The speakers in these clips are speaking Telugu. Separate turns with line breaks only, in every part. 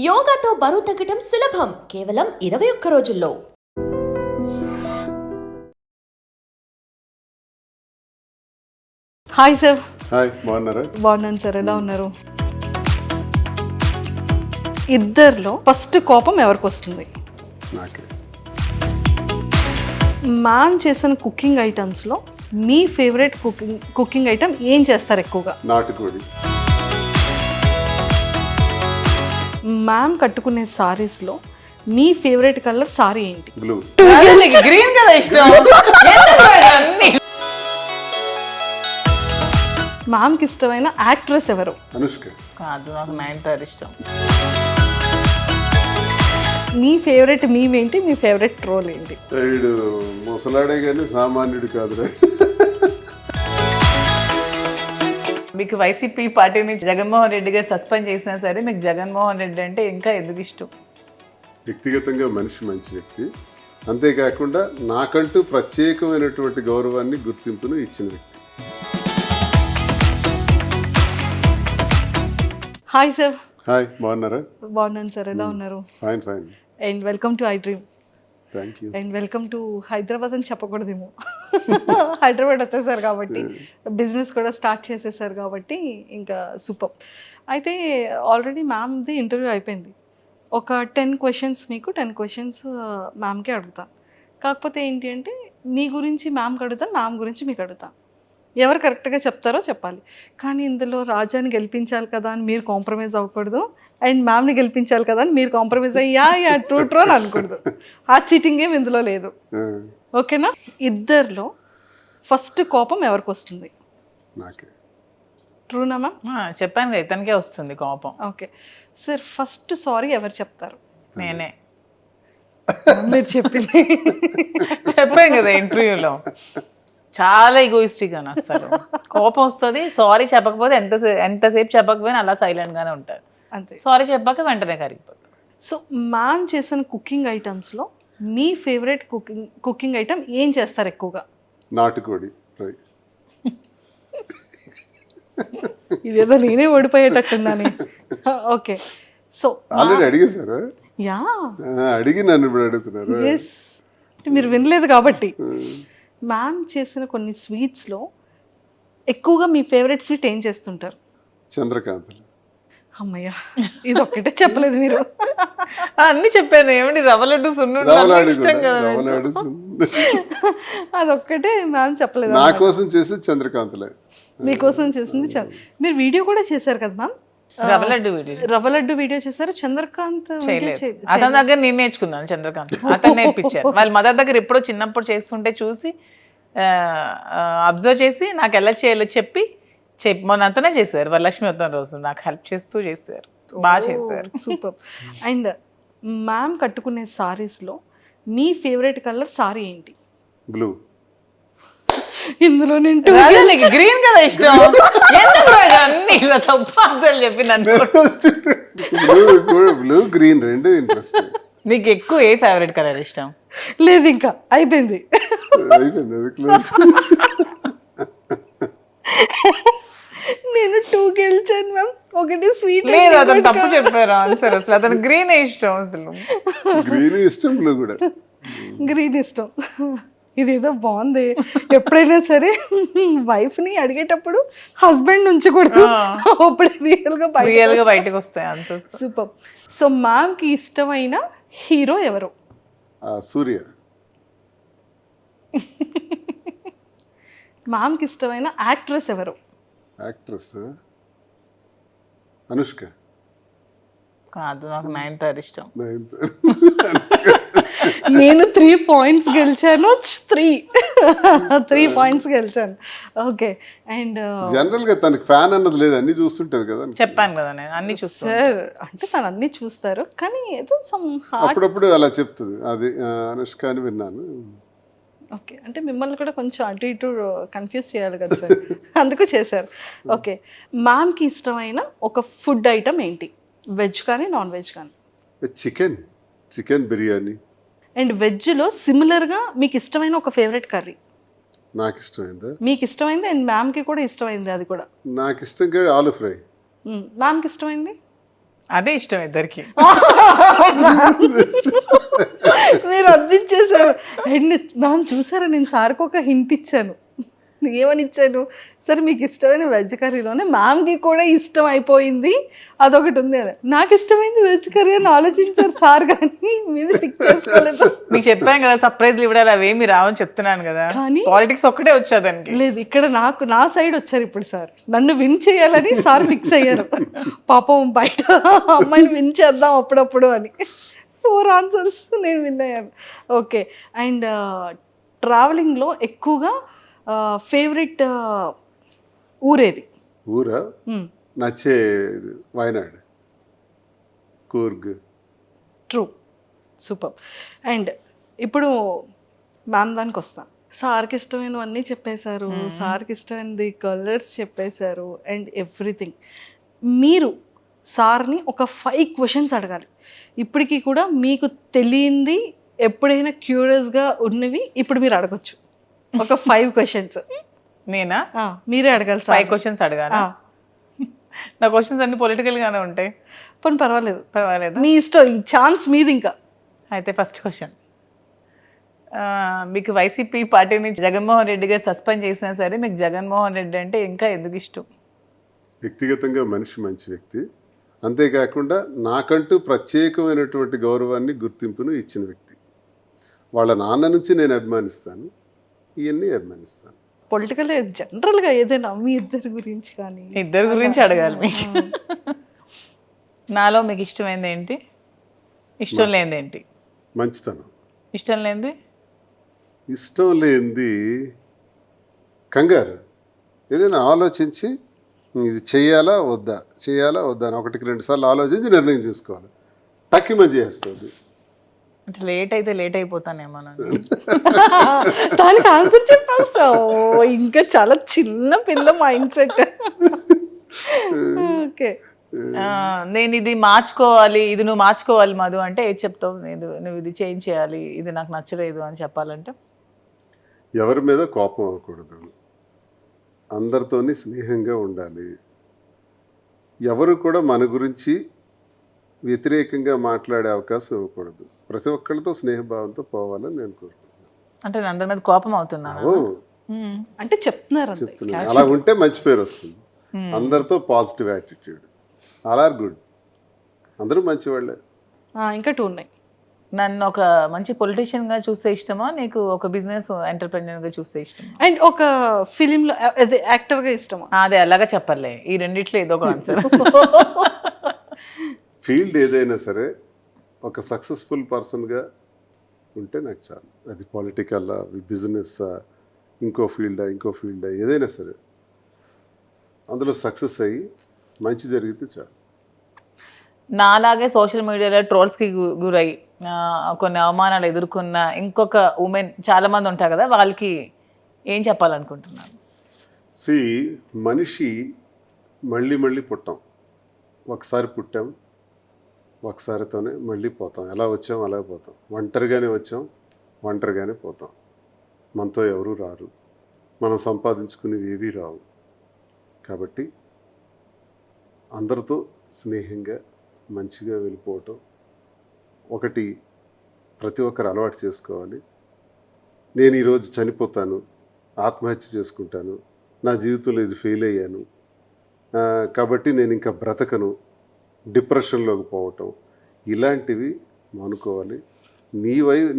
యోగాతో బరువు తగ్గటం సులభం కేవలం 21 రోజుల్లో.
Hi sir.
హాయ్, బాగున్నారా?
బాగున్నాను సార్, ఎలా ఉన్నారు? ఇద్దరిలో ఫస్ట్ కోపం ఎవరికి వస్తుంది?
నాకే.
మ్యామ్ చేసిన కుకింగ్ ఐటమ్స్లో మీ ఫేవరెట్ కుకింగ్ ఐటమ్ ఏం చేస్తారు ఎక్కువగా?
నాటుకోడి.
మ్యామ్ కట్టుకునే సారీస్లో మీ ఫేవరెట్ కలర్ సారీ ఏంటి?
బ్లూ.
గ్రీన్ కదా ఇష్టం.
మ్యామ్కి ఇష్టమైన యాక్ట్రెస్ ఎవరు?
అనుష్క.
కాదు, నాకు నయనతార ఇష్టం.
మీ ఫేవరెట్ మీమ్ ఏంటి? మీ ఫేవరెట్ ట్రోల్ ఏంటి?
వీడు ముసలాడే కానీ సామాన్యుడు కాదురా.
మీకు వైసీపీ పార్టీని జగన్మోహన్ రెడ్డి గారు సస్పెండ్ చేసినా సరే మీకు జగన్మోహన్ రెడ్డి అంటే ఇంకా ఎందుకు ఇష్టం?
వ్యక్తిగతంగా మనిషి మంచి వ్యక్తి, అంతేకాకుండా నాకంటూ ప్రత్యేకమైనటువంటి గౌరవాన్ని గుర్తింపును ఇచ్చిన వ్యక్తి.
Hi sir.
హాయ్, బాగున్నారా?
బాగున్నాను సార్, ఎలా ఉన్నారు?
Fine fine.
And welcome to I dream.
Thank you.
And welcome to Hyderabad అని చెప్పకూడదేమో. హైదరాబాద్ వచ్చేసారు కాబట్టి, బిజినెస్ కూడా స్టార్ట్ చేసేసారు కాబట్టి ఇంకా సూపర్. అయితే ఆల్రెడీ మ్యామ్ది ఇంటర్వ్యూ అయిపోయింది. ఒక 10 క్వశ్చన్స్ మీకు, 10 క్వశ్చన్స్ మ్యామ్కే అడుగుతాను. కాకపోతే ఏంటి అంటే మీ గురించి మ్యామ్కి అడుగుతాను, మ్యామ్ గురించి మీకు అడుగుతాను. ఎవరు కరెక్ట్గా చెప్తారో చెప్పాలి. కానీ ఇందులో రాజాని గెలిపించాలి కదా అని మీరు కాంప్రమైజ్ అవ్వకూడదు, అండ్ మ్యామ్ని గెలిపించాలి కదా అని మీరు కాంప్రమైజ్ అయ్యా ట్రూ అని అనకూడదు. ఆ చీటింగ్ ఏం ఇందులో లేదు, ఓకేనా? ఇద్దరిలో ఫస్ట్ కోపం ఎవరికి వస్తుంది?
నాకే.
ట్రూనా మ్యామ్?
చెప్పాను కదా, ఇతనికే వస్తుంది కోపం.
ఓకే సార్, ఫస్ట్ సారీ ఎవరు చెప్తారు?
నేనే
మీరు చెప్పింది.
చెప్పాను కదా ఇంటర్వ్యూలో, చాలా ఈగోయిస్టిక్ అని వస్తారు. కోపం వస్తుంది, సారీ చెప్పకపోతే ఎంతసేపు చెప్పకపోయినా అలా సైలెంట్గానే ఉంటారు.
అంతే.
సారీ చెప్పాక వెంటనే కరిగిపోతారు.
సో మ్యామ్ చేసిన కుకింగ్ ఐటమ్స్లో మీ ఫేవరెట్ కుకింగ్ ఐటమ్ ఏం చేస్తారు ఎక్కువగా?
నాటుకోడి ఫ్రై.
ఇదేదో నేనే ఓడిపోయేటట్టుందని. ఓకే, సో
ఆల్రెడీ అడిగేశారా?
యా,
అడిగి నన్ను ఇప్పుడు అడుగుతున్నారు.
ఎస్, మీరు వినలేదు కాబట్టి. మ్యామ్ చేసిన కొన్ని స్వీట్స్లో ఎక్కువగా మీ ఫేవరెట్ స్వీట్ ఏం చేస్తుంటారు?
చంద్రకాంతలు.
అమ్మయ్య, ఇది ఒక్కటే చెప్పలేదు మీరు.
అన్ని చెప్పాను. ఏమండి, రవ్వ లడ్డు సున్నుండలు
రవలాడు
ఇష్టం కదా.
రవలాడు.
అదొక్కటే మ్యామ్ చెప్పలేదు.
నా కోసం చేసేది చంద్రకాంతలే.
మీకోసం చేసింది మీరు వీడియో కూడా చేశారు కదా మ్యామ్?
రవ్వ లడ్డు వీడియో
రవ్వ లడ్డు వీడియో చేశారు, చంద్రకాంత్
చేయలేదు. అతని దగ్గర నేను నేర్చుకున్నాను చంద్రకాంత్, అతను నేర్పించారు. వాళ్ళ మదర్ దగ్గర ఎప్పుడో చిన్నప్పుడు చేస్తుంటే చూసి అబ్జర్వ్ చేసి నాకు ఎలా చేయాలో చెప్పి మొన్న అంతనే చేశారు. వరలక్ష్మి వద్దాం రోజు నాకు హెల్ప్ చేస్తూ చేశారు, బాగా చేశారు.
సూపర్. అండ్ మ్యామ్ కట్టుకునే సారీస్లో మీ ఫేవరెట్ కలర్ సారీ ఏంటి?
బ్లూ.
ఇందులో నేను
గ్రీన్ కదా ఇష్టం. ఎందుకు అన్ని ఇలా తప్పు ఆన్సర్లు చెప్పి నన్ను.
బ్లూ గ్రీన్ రెండు ఇంట్రెస్ట్.
నీకు ఎక్కువ ఏ ఫేవరెట్ కలర్ ఇష్టం?
లేదు, ఇంకా అయిపోయింది.
అయిపోయింది, అది క్లోజ్.
నేను 2 గెలిచాను మ్యామ్, ఒకటి స్వీట్.
లేదు, అతను తప్పు చెప్పారు ఆన్సర్. అసలు అతను గ్రీన్ ఇష్టం. అసలు
గ్రీన్ ఇష్టం, బ్లూ కూడా.
గ్రీన్ ఇష్టం. ఇదేదో బాగుంది. ఎప్పుడైనా సరే వైఫ్ని అడిగేటప్పుడు హస్బెండ్ నుంచి కొడుతూ అప్పుడు
రియల్గా బయటకు వస్తాయి ఆన్సర్స్.
సూపర్. సో మ్యామ్కి ఇష్టమైన హీరో ఎవరు?
సూర్య.
మ్యామ్కి ఇష్టమైన యాక్ట్రెస్ ఎవరు?
యాక్ట్రెస్ అనుష్క.
కాదు, నాకు నయనతార ఇష్టం.
నేను 3 పాయింట్స్ గెలిచాను. 3 పాయింట్స్ గెలిచాను. ఓకే. అండ్
జనరల్ గా తనకి ఫ్యాన్ అన్నది లేదు, అన్ని చూస్తుంటది కదా.
చెప్పాను కదా, నేను అన్ని చూస్తాను
సార్. అంటే తను అన్ని చూస్తారు, కానీ ఏదో సమ్ హార్ట్.
అప్పుడప్పుడు అలా చెప్తుంది. అది అనుష్క అని విన్నాను.
ఓకే, అంటే మిమ్మల్ని కూడా కొంచెం అటు ఇటు కన్ఫ్యూజ్ చేయాలి కదా సార్, అందుకు చేశారు. ఓకే, మ్యామ్కి ఇష్టమైన ఒక ఫుడ్ ఐటమ్ ఏంటి? వెజ్ కానీ నాన్ వెజ్ కానీ?
చికెన్ బిర్యానీ.
అండ్ వెజ్లో సిమిలర్గా మీకు ఇష్టమైన ఒక ఫేవరెట్ కర్రీ?
నాకు ఇష్టమైందా?
మీకు ఇష్టమైంది అండ్ మ్యామ్కి కూడా ఇష్టమైంది అది కూడా.
నాకు ఇష్టంగా ఆలు ఫ్రై.
మ్యామ్కి ఇష్టమైంది?
అదే ఇష్టం ఇద్దరికి.
మీరు అందించేశారు. అండ్ మ్యామ్ చూసారా, నేను సార్కి ఒక హింట్ ఇచ్చాను. ఏమని ఇచ్చాను, సార్ మీకు ఇష్టమైన వెజ్ కర్రీలోనే మ్యామ్కి కూడా ఇష్టం అయిపోయింది అదొకటి ఉంది అని. నాకు ఇష్టమైంది వెజ్ కర్రీ అని ఆలోచించారు సార్, కానీ మీద పిక్ చేసుకోలేదు.
మీకు చెప్పాను కదా సర్ప్రైజ్లు ఇవ్వడాలి అవేమి రావని చెప్తున్నాను కదా.
కానీ
పాలిటిక్స్ ఒక్కటే వచ్చా దానికి.
లేదు, ఇక్కడ నా సైడ్ వచ్చారు ఇప్పుడు సార్. నన్ను విన్ చేయాలని సార్ ఫిక్స్ అయ్యారు. పాపం బయట అమ్మాయిని విన్ చేద్దాం అప్పుడప్పుడు అని. 4 ఆన్సర్స్ నేను విన్ అయ్యాను. ఓకే. అండ్ ట్రావెలింగ్లో ఎక్కువగా ఫేవరెట్ ఊరేది?
ఊరా నచ్చే Wayanad, Coorg.
True, super. And ఇప్పుడు మ్యామ్ దానికి వస్తాం. సార్కి ఇష్టమైనవన్నీ చెప్పేశారు, సార్కి ఇష్టమైనది కలర్స్ చెప్పేశారు అండ్ ఎవ్రీథింగ్. మీరు సార్ని ఒక 5 క్వశ్చన్స్ అడగాలి. ఇప్పటికీ కూడా మీకు తెలియంది ఎప్పుడైనా క్యూరియస్గా ఉన్నవి ఇప్పుడు మీరు అడగొచ్చు. ఒక 5 క్వశ్చన్స్
నేనా?
మీరే అడగాలి.
5 క్వశ్చన్స్ అడగాలి. నా క్వశ్చన్స్ అన్ని పొలిటికల్ గానే ఉంటాయి.
పని పర్వాలేదు,
పర్వాలేదు,
మీ ఇష్టం, ఛాన్స్ మీది. ఇంకా
అయితే ఫస్ట్ క్వశ్చన్, మీకు వైసీపీ పార్టీ నుంచి జగన్మోహన్ రెడ్డి గారు సస్పెండ్ చేసినా సరే మీకు జగన్మోహన్ రెడ్డి అంటే ఇంకా ఎందుకు ఇష్టం?
వ్యక్తిగతంగా మనిషి మంచి వ్యక్తి, అంతేకాకుండా నాకంటూ ప్రత్యేకమైనటువంటి గౌరవాన్ని గుర్తింపును ఇచ్చిన వ్యక్తి. వాళ్ళ నాన్న నుంచి నేను అభిమానిస్తాను, ఇవన్నీ అభిమానిస్తాను.
పొలిటికల్ జనరల్గా ఏదైనా మీ ఇద్దరి గురించి కానీ?
ఇద్దరి గురించి అడగాలి మీకు. నాలో మీకు ఇష్టమైంది ఏంటి, ఇష్టం లేనిది ఏంటి?
మంచితనం.
ఇష్టం లేనిది?
ఇష్టం లేనిది కంగారు. ఏదైనా ఆలోచించి ఇది చేయాలా వద్దా అని 1-2 సార్లు ఆలోచించి నిర్ణయం తీసుకోవాలి. టక్కిమని చేస్తుంది.
అంటే లేట్ అయితే లేట్ అయిపోతానేమోనండి.
దానికి ఆన్సర్ చెప్పేస్తావు. ఇంకా చాలా చిన్న పిల్ల మైండ్ సెట్. ఓకే.
నేను ఇది మార్చుకోవాలి, ఇది నువ్వు మార్చుకోవాలి మధు అంటే ఏది చెప్తావు? నువ్వు ఇది చేంజ్ చేయాలి, ఇది నాకు నచ్చలేదు అని చెప్పాలంటే?
ఎవరి మీద కోపం అవ్వకూడదు, అందరితోని స్నేహంగా ఉండాలి, ఎవరు కూడా మన గురించి వ్యతిరేకంగా మాట్లాడే అవకాశం ఇవ్వకూడదు, ప్రతి ఒక్కరితో స్నేహభావంతో పోవాలని నేను కోరుకుంటున్నాను.
అంటే నేను అందరి మీద కోపం అవుతున్నాను
అంటే చెప్తున్నారు.
అలా ఉంటే మంచి పేరు వస్తుంది. అందరితో positive attitude, all are good, అందరూ మంచి వాళ్ళే.
ఇంకా 2 ఉన్నాయి.
నన్ను ఒక మంచి పొలిటీషియన్ గా చూస్తే ఇష్టమా, నీకు ఒక బిజినెస్ ఎంటర్ప్రెన్యూర్ గా చూస్తే ఇష్టమా,
అండ్ ఒక ఫిలింలో యాక్టర్ గా ఇష్టమా?
అదే అలాగా చెప్పలే, ఈ రెండిట్లో ఏదో ఒక ఆన్సర్.
ఫీల్డ్ ఏదైనా సరే ఒక సక్సెస్ఫుల్ పర్సన్గా ఉంటే నాకు చాలు. అది పొలిటికల్, బిజినెస్, ఇంకో ఫీల్డా ఏదైనా సరే అందులో సక్సెస్ అయ్యి మంచి జరిగితే చాలు.
నాలాగే సోషల్ మీడియాలో ట్రోల్స్కి గురై కొన్ని అవమానాలు ఎదుర్కొన్న ఇంకొక ఉమెన్ చాలా మంది ఉంటారు కదా, వాళ్ళకి ఏం చెప్పాలనుకుంటున్నాను?
మనిషి మళ్ళీ పుట్టాం, ఒకసారి పుట్టాం, ఒకసారితోనే మళ్ళీ పోతాం. ఎలా వచ్చాం అలా పోతాం. ఒంటరిగానే వచ్చాం, ఒంటరిగానే పోతాం. మనతో ఎవరూ రారు, మనం సంపాదించుకునేవి ఏవీ రావు. కాబట్టి అందరితో స్నేహంగా మంచిగా వెళ్ళిపోవటం ఒకటి ప్రతి ఒక్కరు అలవాటు చేసుకోవాలి. నేను ఈరోజు చనిపోతాను, ఆత్మహత్య చేసుకుంటాను, నా జీవితంలో ఇది ఫెయిల్ అయ్యాను కాబట్టి నేను ఇంకా బ్రతకను, డిప్రెషన్లోకి పోవటం, ఇలాంటివి మానుకోవాలి.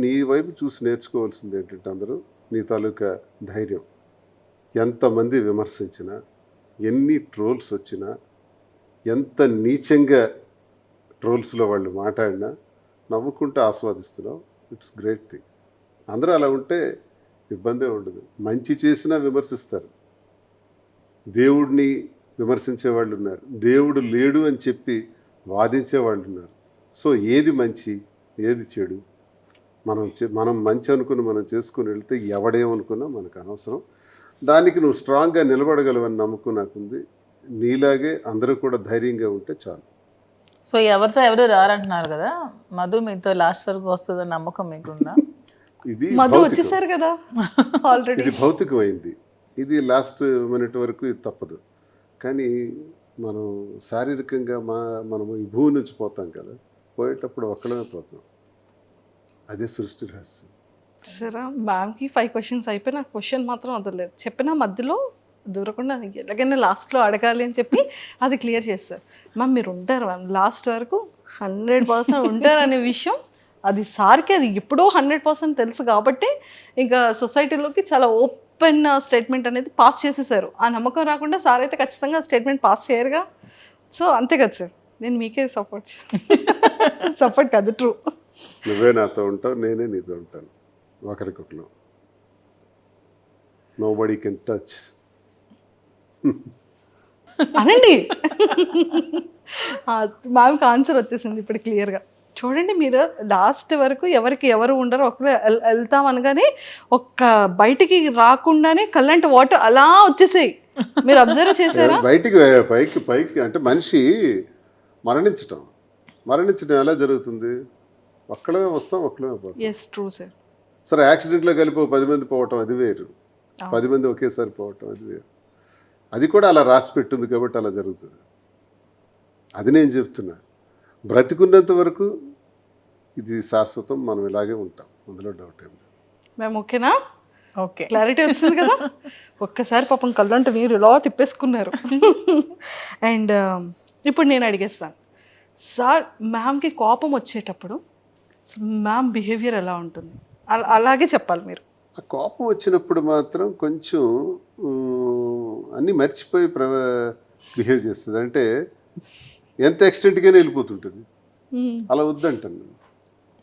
నీ వైపు చూసి నేర్చుకోవాల్సింది ఏంటంటే అందరూ నీ తాలూకా ధైర్యం. ఎంతమంది విమర్శించినా, ఎన్ని ట్రోల్స్ వచ్చినా, ఎంత నీచంగా ట్రోల్స్లో వాళ్ళు మాట్లాడినా నవ్వుకుంటూ ఆస్వాదిస్తున్నావు. It's great thing. అందరూ అలా ఉంటే ఇబ్బందే ఉండదు. మంచి చేసినా విమర్శిస్తారు, దేవుడిని విమర్శించే వాళ్ళు ఉన్నారు, దేవుడు లేడు అని చెప్పి వాదించే వాళ్ళు ఉన్నారు. సో ఏది మంచి ఏది చెడు మనం మంచి అనుకుని మనం చేసుకుని వెళ్తే ఎవడేమనుకున్నా మనకు అనవసరం. దానికి నువ్వు స్ట్రాంగ్గా నిలబడగలవని నమ్మకం నాకుంది. నీలాగే అందరూ కూడా ధైర్యంగా ఉంటే చాలు.
సో ఎవరితో ఎవరు రారంటున్నారు కదా, మధు మీతో లాస్ట్ వరకు వస్తుందని నమ్మకం మీకుందా?
ఇది
మధు వచ్చేసారు కదా ఆల్రెడీ.
ఇది భౌతికమైంది, ఇది లాస్ట్ మినిట్ వరకు ఇది తప్పదు. కానీ మనం శారీరకంగా మనము ఈ భూమి నుంచి పోతాం కదా, పోయేటప్పుడు ఒక్కడమే పోతాం. అదే సృష్టి రహస్యం.
సరే మ్యామ్కి 5 క్వశ్చన్స్ అయిపోయి నాకు క్వశ్చన్ మాత్రం వదలలేదు. చెప్పిన మధ్యలో దూరకుండా ఎలాగైనా లాస్ట్లో అడగాలి అని చెప్పి అది క్లియర్ చేస్తారు. మ్యామ్ మీరు ఉంటారు మ్యామ్ లాస్ట్ వరకు 100% ఉంటారు అనే విషయం అది సార్కి అది ఎప్పుడో 100% తెలుసు కాబట్టి ఇంకా సొసైటీలోకి చాలా ఓపెన్ స్టేట్మెంట్ అనేది పాస్ చేసేసారు. ఆ నమ్మకం రాకుండా సార్ అయితే ఖచ్చితంగా స్టేట్మెంట్ పాస్ చేయరుగా. సో అంతే కదా సార్, నేను మీకే సపోర్ట్ కాదు, ట్రూ.
నువ్వే నాతో ఉంటావు, నేనే నీతో ఉంటాను, ఒకరికొకరు. Nobody can touch.
అనండి. మ్యామ్కి ఆన్సర్ వచ్చేసింది ఇప్పుడు క్లియర్గా. చూడండి మీరు లాస్ట్ వరకు ఎవరికి ఎవరు ఉండరు, ఒకరు వెళ్తాం అనగానే ఒక్క బయటికి రాకుండానే కల్లంటి వాటర్ అలా వచ్చేసాయి. మీరు అబ్జర్వ్ చేశారా?
బయటికి పైకి పైకి అంటే మనిషి మరణించటం ఎలా జరుగుతుంది? ఒక్కడమే వస్తాం, ఒక్కడమే పోతాం.
Yes true sir.
సరే యాక్సిడెంట్లో కలిపి 10 మంది పోవటం అది వేరు, 10 మంది ఒకేసారి పోవటం అది వేరు. అది కూడా అలా రాసి పెట్టింది కాబట్టి అలా జరుగుతుంది. అది నేను చెప్తున్నా. బ్రతికున్నంత వరకు ఇది శాశ్వతం, మనం ఇలాగే ఉంటాం, అందులో డౌట్ ఏం లేదు.
మేము ఓకేనా?
ఓకే,
క్లారిటీ వచ్చింది కదా. ఒక్కసారి పాపం కళ్ళంటే మీరు ఇలా తిప్పేసుకున్నారు. అండ్ ఇప్పుడు నేను అడిగేస్తాను సార్, మ్యామ్కి కోపం వచ్చేటప్పుడు మ్యామ్ బిహేవియర్ ఎలా ఉంటుంది? అలాగే చెప్పాలి మీరు.
ఆ కోపం వచ్చినప్పుడు మాత్రం కొంచెం అన్నీ మర్చిపోయి బిహేవ్ చేస్తుంది. అంటే ఎంత ఎక్స్టెంట్గానే వెళ్ళిపోతుంటుంది. అలా వద్దంటాను నేను.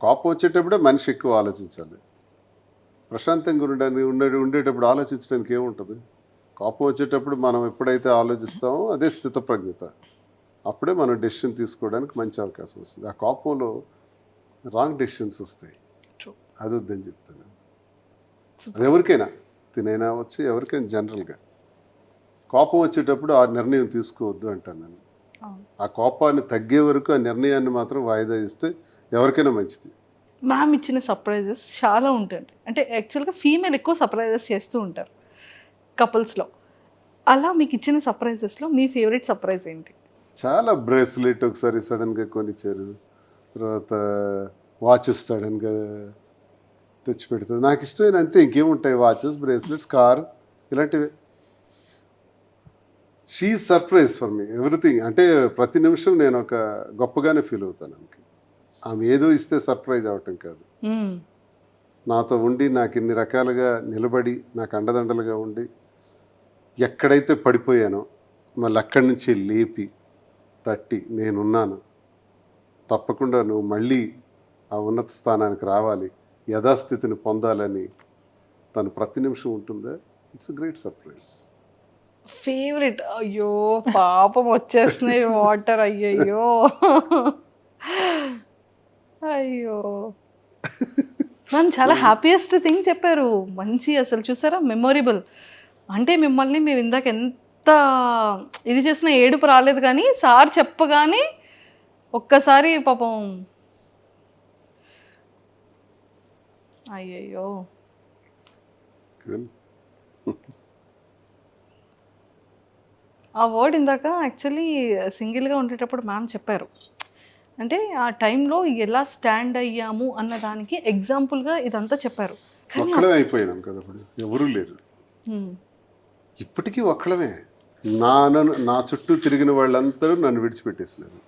కోపం వచ్చేటప్పుడే మనిషి ఎక్కువ ఆలోచించాలి. ప్రశాంతంగా ఉండేటప్పుడు ఆలోచించడానికి ఏముంటుంది? కోపం వచ్చేటప్పుడు మనం ఎప్పుడైతే ఆలోచిస్తామో అదే స్థితప్రజ్ఞత. అప్పుడే మనం డెసిషన్ తీసుకోవడానికి మంచి అవకాశం వస్తుంది. ఆ కోపంలో రాంగ్ డెసిషన్స్ వస్తాయి. అది వద్దని చెప్తాను. అది ఎవరికైనా, తినైనా వచ్చి ఎవరికైనా జనరల్గా కోపం వచ్చేటప్పుడు ఆ నిర్ణయం తీసుకోవద్దు అంటాను నేను. ఆ కోపాన్ని తగ్గే వరకు ఆ నిర్ణయాన్ని మాత్రం వాయిదా ఇస్తే ఎవరికైనా మంచిది.
మ్యామ్ ఇచ్చిన సర్ప్రైజెస్ చాలా ఉంటాయి. అంటే యాక్చువల్గా ఫీమేల్ ఎక్కువ సర్ప్రైజెస్ చేస్తూ ఉంటారు కపుల్స్లో. అలా మీకు ఇచ్చిన సర్ప్రైజెస్లో మీ ఫేవరెట్ సర్ప్రైజ్ ఏంటి?
చాలా బ్రేస్లెట్ ఒకసారి సడన్గా కొనిచ్చారు, తర్వాత వాచెస్ సడన్గా తెచ్చి పెడుతుంది. నాకు ఇష్టమైన అంతే, ఇంకేముంటాయి? వాచెస్, బ్రేస్లెట్స్, కార్, ఇలాంటివి. She surprise for me everything. అంటే ప్రతి నిమిషం నేను ఒక గొప్పగానే ఫీల్ అవుతాను. ఆమె ఏదో ఇస్తే సర్ప్రైజ్ అవటం కాదు, నాతో ఉండి నాకు ఇన్ని రకాలుగా నిలబడి నాకు అండదండలుగా ఉండి ఎక్కడైతే పడిపోయానో మళ్ళీ అక్కడి నుంచి లేపి తట్టి నేనున్నాను, తప్పకుండా నువ్వు మళ్ళీ ఆ ఉన్నత స్థానానికి రావాలి, యథాస్థితిని పొందాలని తను ప్రతి నిమిషం ఉంటుందా. It's a great surprise.
Favourite? అయ్యో పాపం వచ్చేస్తున్నాయి వాటర్. అయ్యయ్యో అయ్యో మ్యామ్ చాలా హ్యాపీయెస్ట్ థింగ్ చెప్పారు. మంచి అసలు చూసారా మెమొరబుల్. అంటే మిమ్మల్ని మేము ఇందాక ఎంత ఇది చేసినా ఏడుపు రాలేదు, కానీ సార్ చెప్పగానే ఒక్కసారి పాపం అయ్యయ్యో. ఆ వర్డ్ ఇందాక యాక్చువల్లీ సింగిల్గా ఉండేటప్పుడు మ్యామ్ చెప్పారు. అంటే ఆ టైంలో ఎలా స్టాండ్ అయ్యాము అన్న దానికి ఎగ్జాంపుల్గా ఇదంతా చెప్పారు.
ఒక్కడే అయిపోయినాం కదా, ఇప్పుడు ఎవరూ లేరు. ఇప్పటికీ ఒక్కడమే. నా చుట్టూ తిరిగిన వాళ్ళందరూ నన్ను విడిచిపెట్టేసినారు.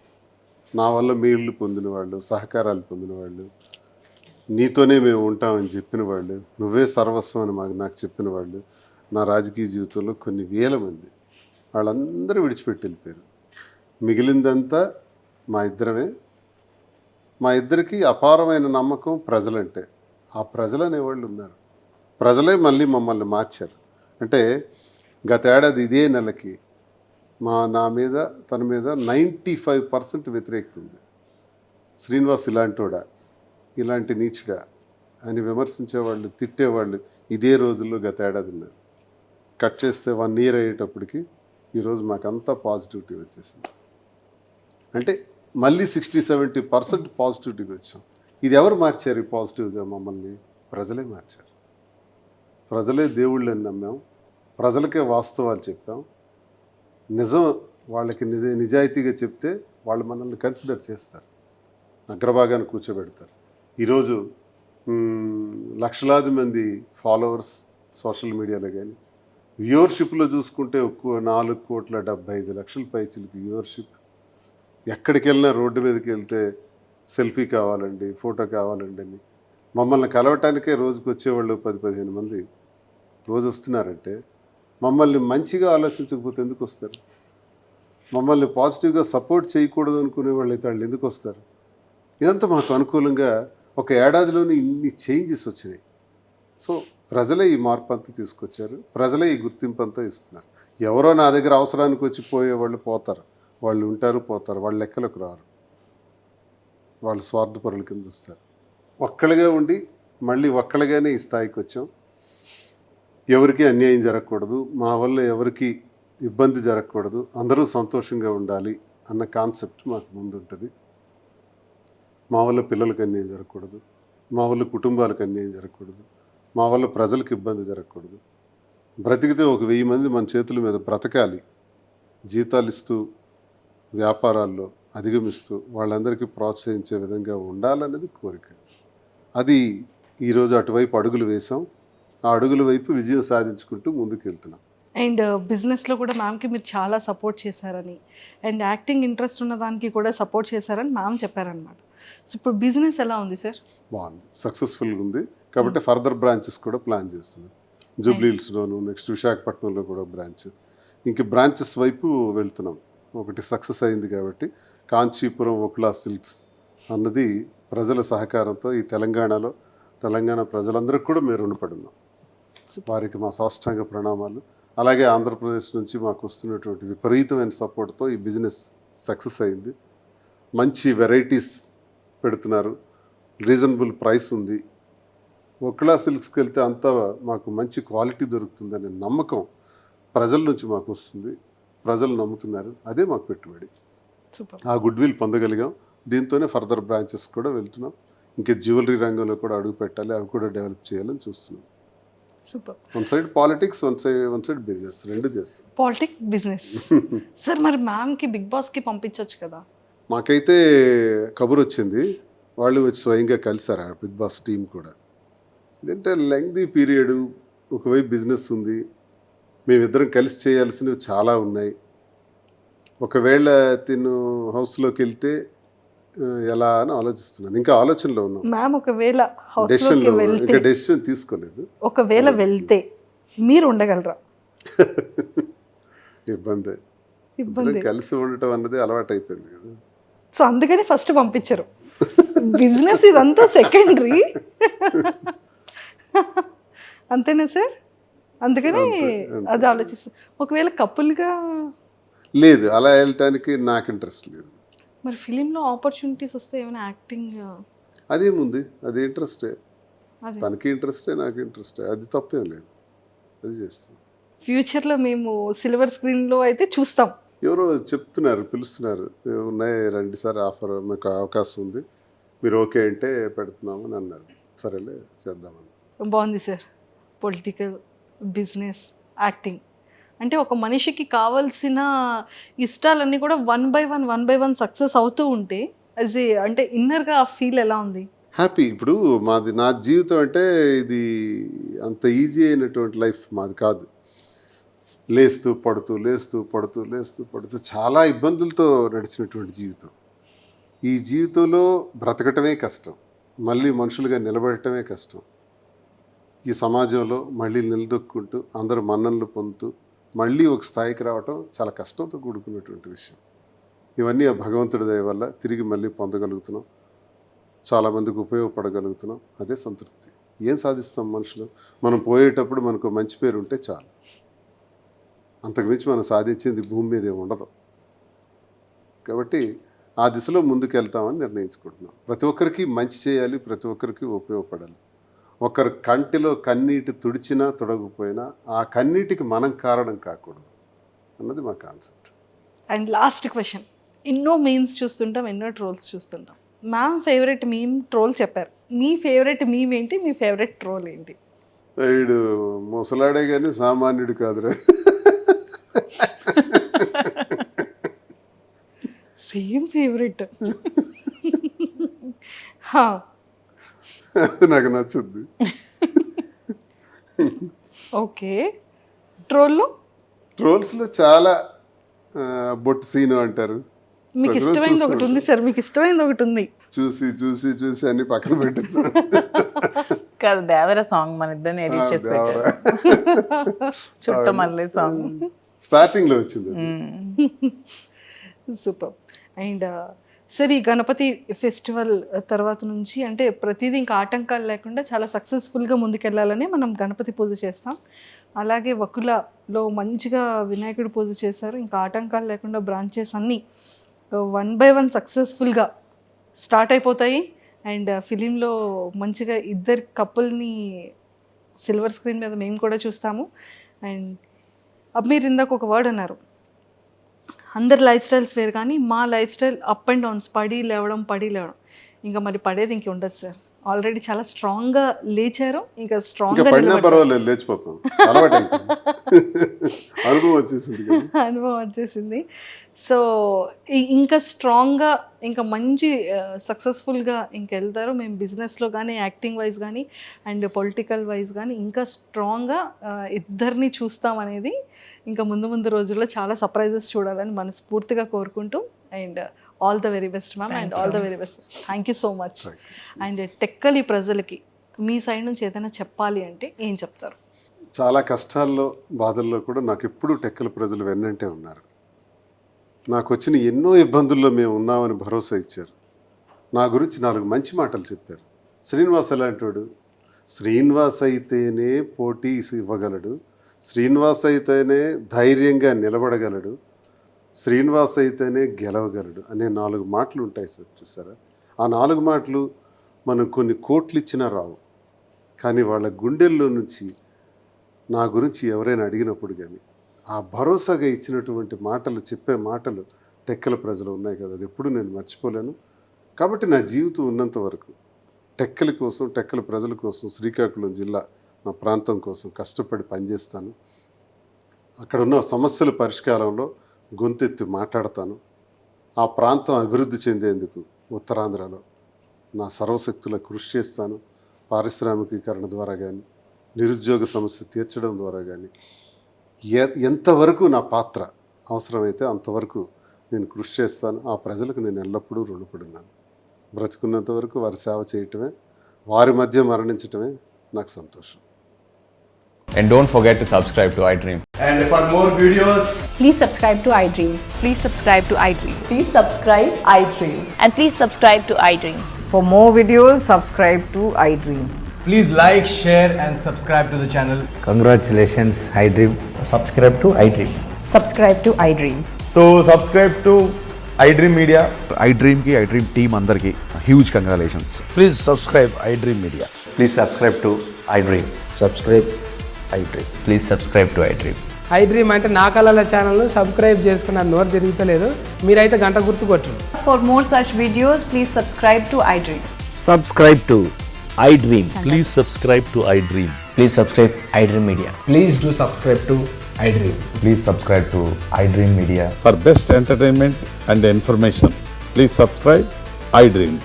నా వల్ల మేళ్ళు పొందిన వాళ్ళు, సహకారాలు పొందిన వాళ్ళు, నీతోనే మేము ఉంటామని చెప్పిన వాళ్ళు, నువ్వే సర్వస్వం అని నాకు చెప్పిన వాళ్ళు, నా రాజకీయ జీవితంలో కొన్ని వేల మంది, వాళ్ళందరూ విడిచిపెట్టి వెళ్ళిపోయారు. మిగిలిందంతా మా ఇద్దరమే. మా ఇద్దరికి అపారమైన నమ్మకం ప్రజలంటే. ఆ ప్రజలు అనేవాళ్ళు ఉన్నారు. ప్రజలే మళ్ళీ మమ్మల్ని మార్చారు. అంటే గత ఏడాది ఇదే నెలకి నా మీద తన మీద 95% వ్యతిరేకత ఉంది. శ్రీనివాస్ ఇలాంటోడా, ఇలాంటి నీచుడా అని విమర్శించేవాళ్ళు, తిట్టేవాళ్ళు ఇదే రోజుల్లో గత ఏడాది ఉన్నారు. కట్ చేస్తే 1 year అయ్యేటప్పటికి ఈరోజు మాకంతా పాజిటివిటీ వచ్చేసింది. అంటే మళ్ళీ 60-70% పాజిటివిటీగా వచ్చాం. ఇది ఎవరు మార్చారు ఈ పాజిటివ్గా? మమ్మల్ని ప్రజలే మార్చారు. ప్రజలే దేవుళ్ళని నమ్మాం, ప్రజలకే వాస్తవాలు చెప్పాం, నిజం వాళ్ళకి నిజాయితీగా చెప్తే వాళ్ళు మనల్ని కన్సిడర్ చేస్తారు, అగ్రభాగాన్ని కూర్చోబెడతారు. ఈరోజు లక్షలాది మంది ఫాలోవర్స్ సోషల్ మీడియాలో కానీ, వ్యూవర్షిప్లో చూసుకుంటే 4,75,00,000 పైచిలకు వ్యూవర్షిప్. ఎక్కడికి వెళ్ళినా రోడ్డు మీదకి వెళ్తే సెల్ఫీ కావాలండి, ఫోటో కావాలండి అని మమ్మల్ని కలవటానికే రోజుకి వచ్చేవాళ్ళు 10-15 మంది రోజు వస్తున్నారంటే, మమ్మల్ని మంచిగా ఆలోచించకపోతే ఎందుకు వస్తారు? మమ్మల్ని పాజిటివ్గా సపోర్ట్ చేయకూడదు అనుకునే వాళ్ళు అయితే వాళ్ళు ఎందుకు వస్తారు? ఇదంతా మాకు అనుకూలంగా ఒక ఏడాదిలోనే ఇన్ని చేంజెస్ వచ్చినాయి. సో ప్రజలే ఈ మార్పు అంతా తీసుకొచ్చారు, ప్రజలే ఈ గుర్తింపు అంతా ఇస్తున్నారు. ఎవరో నా దగ్గర అవసరానికి వచ్చి పోయేవాళ్ళు పోతారు, వాళ్ళు ఉంటారు పోతారు, వాళ్ళ లెక్కలకు రారు, వాళ్ళు స్వార్థపరుల కింద వస్తారు. ఒక్కళ్ళగా ఉండి మళ్ళీ ఒక్కళ్ళగానే ఈ స్థాయికి వచ్చాం. ఎవరికి అన్యాయం జరగకూడదు, మా వల్ల ఎవరికి ఇబ్బంది జరగకూడదు, అందరూ సంతోషంగా ఉండాలి అన్న కాన్సెప్ట్ మాకు ముందుంటుంది. మా వల్ల పిల్లలకు అన్యాయం జరగకూడదు, మా వల్ల కుటుంబాలకు అన్యాయం జరగకూడదు, మా వల్ల ప్రజలకు ఇబ్బంది జరగకూడదు. బ్రతికితే 1,000 మంది మన చేతుల మీద బ్రతకాలి, జీతాలు ఇస్తూ వ్యాపారాల్లో అధిగమిస్తూ వాళ్ళందరికీ ప్రోత్సహించే విధంగా ఉండాలనేది కోరిక. అది ఈరోజు అటువైపు అడుగులు వేసాం. ఆ అడుగుల వైపు విజయం సాధించుకుంటూ ముందుకు వెళ్తున్నాం.
అండ్ బిజినెస్లో కూడా మ్యామ్కి మీరు చాలా సపోర్ట్ చేశారని, అండ్ యాక్టింగ్ ఇంట్రెస్ట్ ఉన్న దానికి కూడా సపోర్ట్ చేశారని మ్యామ్ చెప్పారనమాట. సో ఇప్పుడు బిజినెస్ ఎలా ఉంది సార్?
బాగుంది, సక్సెస్ఫుల్గా ఉంది. కాబట్టి ఫర్దర్ బ్రాంచెస్ కూడా ప్లాన్ చేస్తున్నాం. జూబ్లీహిల్స్లోను, నెక్స్ట్ విశాఖపట్నంలో కూడా బ్రాంచ్, ఇంక బ్రాంచెస్ వైపు వెళ్తున్నాం. ఒకటి సక్సెస్ అయింది కాబట్టి కాంచీపురం ఓక్లా సిల్క్స్ అన్నది ప్రజల సహకారంతో ఈ తెలంగాణ ప్రజలందరికీ కూడా మేము రుణపడి ఉన్నాం. వారికి మా సాష్టాంగ ప్రణామాలు. అలాగే ఆంధ్రప్రదేశ్ నుంచి మాకు వస్తున్నటువంటి విపరీతమైన సపోర్ట్తో ఈ బిజినెస్ సక్సెస్ అయింది. మంచి వెరైటీస్ పెడుతున్నారు, రీజనబుల్ ప్రైస్ ఉంది. ఒక్లా సిల్క్స్కి వెళ్తే అంతా మాకు మంచి క్వాలిటీ దొరుకుతుందనే నమ్మకం ప్రజల నుంచి మాకు వస్తుంది, ప్రజలు నమ్ముతున్నారు. అదే మాకు పెట్టుబడి.
సూపర్.
ఆ గుడ్ విల్ పొందగలిగాం. దీంతోనే ఫర్దర్ బ్రాంచెస్ కూడా వెళ్తున్నాం. ఇంకా జ్యువెలరీ రంగంలో కూడా అడుగు పెట్టాలి, అవి కూడా డెవలప్ చేయాలని చూస్తున్నాం.
Super.
One side politics, one side business, రెండు చేస్తాం.
Politics, business. సార్ మరి మ్యామ్కి బిగ్ బాస్కి పంపించవచ్చు కదా?
మాకైతే కబురు వచ్చింది, వాళ్ళు వచ్చి స్వయంగా కలిసారు ఆ బిగ్ బాస్ టీం కూడా. ఇదంటే లెంగ్దీ పీరియడ్, ఒకవైపు బిజినెస్ ఉంది, మేమిద్దరం కలిసి చేయాల్సినవి చాలా ఉన్నాయి. ఒకవేళ తిను హౌస్లోకి వెళ్తే ఎలా అని ఆలోచిస్తున్నాను. ఇంకా ఆలోచనలో ఉన్నాం.
మ్యామ్ ఒకవేళ హౌస్లోకి వెళ్తే,
ఇంకా డెసిషన్ తీసుకోలేదు.
ఒకవేళ వెళ్తే మీరు ఉండగలరా?
ఇబ్బంది. ఇద్దరం కలిసి ఉండటం అన్నది అలవాటు అయిపోయింది కదా.
సో అందుకని ఫస్ట్ పంపించరు. బిజినెస్ ఇదంతా సెకండరీ. అంతేనా సార్? అందుకని అది ఆలోచిస్తాం. ఒకవేళ కపుల్గా
లేదు, అలా వెళ్ళటానికి నాకు ఇంట్రెస్ట్ లేదు.
మరి ఫిలింలో ఆపర్చునిటీస్ వస్తే ఏమైనా యాక్టింగ్
అదేముంది, అది ఇంట్రెస్టే.
అదే
తనకి ఇంట్రెస్టే, నాకు ఇంట్రెస్టే, అది తప్పేం లేదు, అది చేస్తాం.
ఫ్యూచర్లో మేము సిల్వర్ స్క్రీన్లో అయితే చూస్తాం.
ఎవరో చెప్తున్నారు, పిలుస్తున్నారు, ఉన్నాయి రండి సార్, ఆఫర్ మీకు అవకాశం ఉంది, మీరు ఓకే అంటే పెడుతున్నామని అన్నారు. సరేలే చేద్దామని.
బాగుంది సార్. పొలిటికల్, బిజినెస్, యాక్టింగ్ అంటే ఒక మనిషికి కావాల్సిన ఇష్టాలన్నీ కూడా వన్ బై వన్ సక్సెస్ అవుతూ ఉంటే అంటే ఇన్నర్గా ఆ ఫీల్ ఎలా ఉంది?
హ్యాపీ. ఇప్పుడు నా జీవితం అంటే ఇది అంత ఈజీ అయినటువంటి లైఫ్ మాది కాదు. లేస్తూ పడుతూ చాలా ఇబ్బందులతో నడిచినటువంటి జీవితం. ఈ జీవితంలో బ్రతకటమే కష్టం, మళ్ళీ మనుషులుగా నిలబడటమే కష్టం. ఈ సమాజంలో మళ్ళీ నిలదొక్కుంటూ అందరూ మన్ననలు పొందుతూ మళ్ళీ ఒక స్థాయికి రావటం చాలా కష్టంతో కూడుకున్నటువంటి విషయం. ఇవన్నీ ఆ భగవంతుడి దయ వల్ల తిరిగి మళ్ళీ పొందగలుగుతున్నాం, చాలామందికి ఉపయోగపడగలుగుతున్నాం. అదే సంతృప్తి. ఏం సాధిస్తాం మనుషులు? మనం పోయేటప్పుడు మనకు మంచి పేరు ఉంటే చాలు, అంతకుమించి మనం సాధించింది భూమి మీద ఉండదు. కాబట్టి ఆ దిశలో ముందుకు వెళ్తామని నిర్ణయించుకుంటున్నాం. ప్రతి ఒక్కరికి మంచి చేయాలి, ప్రతి ఒక్కరికి ఉపయోగపడాలి. ఒకరి కంటిలో కన్నీటి తుడిచినా తుడగపోయినా ఆ కన్నీటికి మనం కారణం కాకూడదు అన్నది మా కాన్సెప్ట్.
అండ్ లాస్ట్ క్వశ్చన్, ఎన్నో మీమ్స్ చూస్తుంటాం, ఎన్నో ట్రోల్స్ చూస్తుంటాం. మ్యామ్ ఫేవరెట్ మీమ్ ట్రోల్ చెప్పారు, మీ ఫేవరెట్ మీమ్ ఏంటి, మీ ఫేవరెట్ ట్రోల్ ఏంటి?
వీడు ముసలాడే కానీ సామాన్యుడు కాదురా.
Same favourite.
నాకు నచ్చుద్ది.
ఓకే. ట్రోల్లో
ట్రోల్స్లో చాలా బొట్టు సీను అంటారు.
మీకు
ప్రజలు
ఇష్టమైనది ఒకటి
చూస్తూ
ఉంది సార్, మీకు ఇష్టమైనది ఒకటి ఉంది.
చూసి చూసి చూసి అన్ని పక్కన పెట్టేసాను.
కాదు, దేవర సాంగ్ మన ఇద్దరిని ఎడిట్ చేసి పెట్టారు. చుట్టమల్లే సాంగ్
స్టార్టింగ్ లో వచ్చింది.
సూపర్. అండ్ సరే, ఈ గణపతి ఫెస్టివల్ తర్వాత నుంచి అంటే ప్రతిదీ ఇంకా ఆటంకాలు లేకుండా చాలా సక్సెస్ఫుల్గా ముందుకెళ్ళాలని మనం గణపతి పూజ చేస్తాం. అలాగే వకులలో మంచిగా వినాయకుడు పూజ చేశారు. ఇంకా ఆటంకాలు లేకుండా బ్రాంచెస్ అన్నీ 1 by 1 సక్సెస్ఫుల్గా స్టార్ట్ అయిపోతాయి. అండ్ ఫిలింలో మంచిగా ఇద్దరు కపుల్ని సిల్వర్ స్క్రీన్ మీద మేము కూడా చూస్తాము. అండ్ మీరు ఇందాక ఒక వర్డ్ అన్నారు, అందరి లైఫ్ స్టైల్స్ వేరు కానీ మా life style up and downs, పడి లేవడం. ఇంకా మరి పడేది ఇంక ఉండదు సార్. ఆల్రెడీ చాలా స్ట్రాంగ్గా లేచారు, ఇంకా స్ట్రాంగ్గా
పడినా పర్వాలేదు, లేచిపోతాం. అనుభవం వచ్చేసింది.
అనుభవం వచ్చేసింది. సో ఇంకా స్ట్రాంగ్గా, ఇంకా మంచి సక్సెస్ఫుల్గా ఇంక వెళ్తారు. మేము బిజినెస్లో కానీ, యాక్టింగ్ వైజ్ కానీ, అండ్ పొలిటికల్ వైజ్ కానీ ఇంకా స్ట్రాంగ్గా ఇద్దరిని చూస్తామనేది ఇంకా ముందు రోజుల్లో చాలా సర్ప్రైజెస్ చూడాలని మనస్ఫూర్తిగా కోరుకుంటూ, and all the very best ma'am, and all the very best. Thank you so much. And Tekkali ప్రజలకి మీ సైడ్ నుంచి ఏదైనా చెప్పాలి అంటే ఏం చెప్తారు?
చాలా కష్టాల్లో బాధల్లో కూడా నాకు ఎప్పుడూ టెక్కల ప్రజలు వెన్నంటే ఉన్నారు. నాకు వచ్చిన ఎన్నో ఇబ్బందుల్లో మేము ఉన్నామని భరోసా ఇచ్చారు. నా గురించి 4 మంచి మాటలు చెప్పారు. శ్రీనివాస్ అలాంటి వాడు, శ్రీనివాస్ అయితేనే పోటీ ఇవ్వగలడు, శ్రీనివాస్ అయితేనే ధైర్యంగా నిలబడగలడు, శ్రీనివాస్ అయితేనే గెలవగలడు అనే 4 మాటలు ఉంటాయి సార్. చూసారా, ఆ 4 మాటలు మనం కొన్ని కోట్లు ఇచ్చినా రావు. కానీ వాళ్ళ గుండెల్లో నుంచి నా గురించి ఎవరైనా అడిగినప్పుడు కానీ ఆ భరోసాగా ఇచ్చినటువంటి మాటలు, చెప్పే మాటలు టెక్కల ప్రజలు ఉన్నాయి కదా, అది ఎప్పుడు నేను మర్చిపోలేను. కాబట్టి నా జీవితం ఉన్నంత వరకు టెక్కల కోసం, టెక్కల ప్రజల కోసం, శ్రీకాకుళం జిల్లా నా ప్రాంతం కోసం కష్టపడి పనిచేస్తాను. అక్కడ ఉన్న సమస్యల పరిష్కారంలో గొంతెత్తి మాట్లాడతాను. ఆ ప్రాంతం అభివృద్ధి చెందేందుకు ఉత్తరాంధ్రలో నా సర్వశక్తుల కృషి చేస్తాను. పారిశ్రామికీకరణ ద్వారా కానీ, నిరుద్యోగ సమస్య తీర్చడం ద్వారా కానీ, ఎంతవరకు నా పాత్ర అవసరమైతే అంతవరకు నేను కృషి చేస్తాను. ఆ ప్రజలకు నేను ఎల్లప్పుడూ రుణపడున్నాను. బ్రతికున్నంత వరకు వారి సేవ చేయటమే, వారి మధ్య మరణించటమే నాకు సంతోషం.
And don't forget to subscribe to iDream.
And for more videos,
Please subscribe to iDream.
Please subscribe to iDream.
Please subscribe iDream.
And please subscribe to iDream.
For more videos, subscribe to iDream.
please like, share and subscribe to the channel.
Congratulations, iDream.
Subscribe to iDream.
Subscribe to iDream.
So subscribe to iDream Media.
iDream ki iDream team andarki huge congratulations.
Please subscribe iDream Media.
Please subscribe to iDream.
Subscribe iDream.
Please subscribe to iDream.
iDream అంటే నా కళల ఛానల్ను సబ్స్క్రైబ్ చేసుకున్న నోరు తిరుగుతలేదు, మీరైతే గంట గుర్తు కొట్టండి.
For more such videos, please subscribe to iDream.
Subscribe to iDream.
Please subscribe to iDream.
Please subscribe iDream Media.
Please do subscribe to iDream.
Please subscribe to iDream Media.
For best entertainment and information, please subscribe iDream.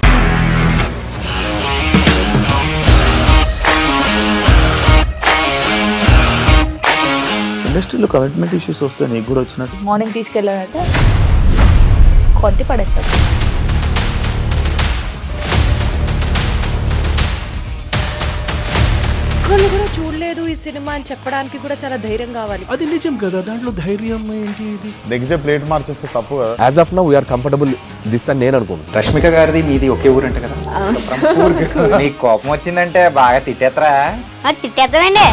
ఇండస్ట్రీలో కమిట్మెంట్ ఇష్యూస్ వస్తే నీకు కూడా వచ్చినట్టు?
మార్నింగ్ తీసుకెళ్ళానంటే కొట్టి పడేస్తారు.
ఒక్కళ్ళు కూడా చూడలేదు ఈ సినిమా అని చెప్పడానికి కూడా చాలా ధైర్యం కావాలి.
అది నిజం కదా, దాంట్లో ధైర్యం ఏంటి? ఇది
నెక్స్ట్ డే ప్లేట్ మార్చేస్తే తప్పు కదా.
As of now, we are comfortable this అని నేను అనుకుంటున్నాను.
రష్మిక గారిది మీది ఒకే ఊరంట కదా. నీకు కోపం వచ్చిందంటే బాగా తిట్టేత్తరా?
తిట్టేద్దామండి.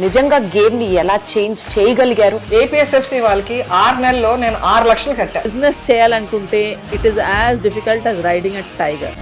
నిజంగా గేమ్ ని ఎలా చేంజ్ చేయగలిగారు?
ఏపీఎస్ఎఫ్సి వాళ్ళకి 6 నెలల్లో నేను 6 లక్షలు కట్టా.
Business చేయాలనుకుంటే it is as difficult as riding a tiger.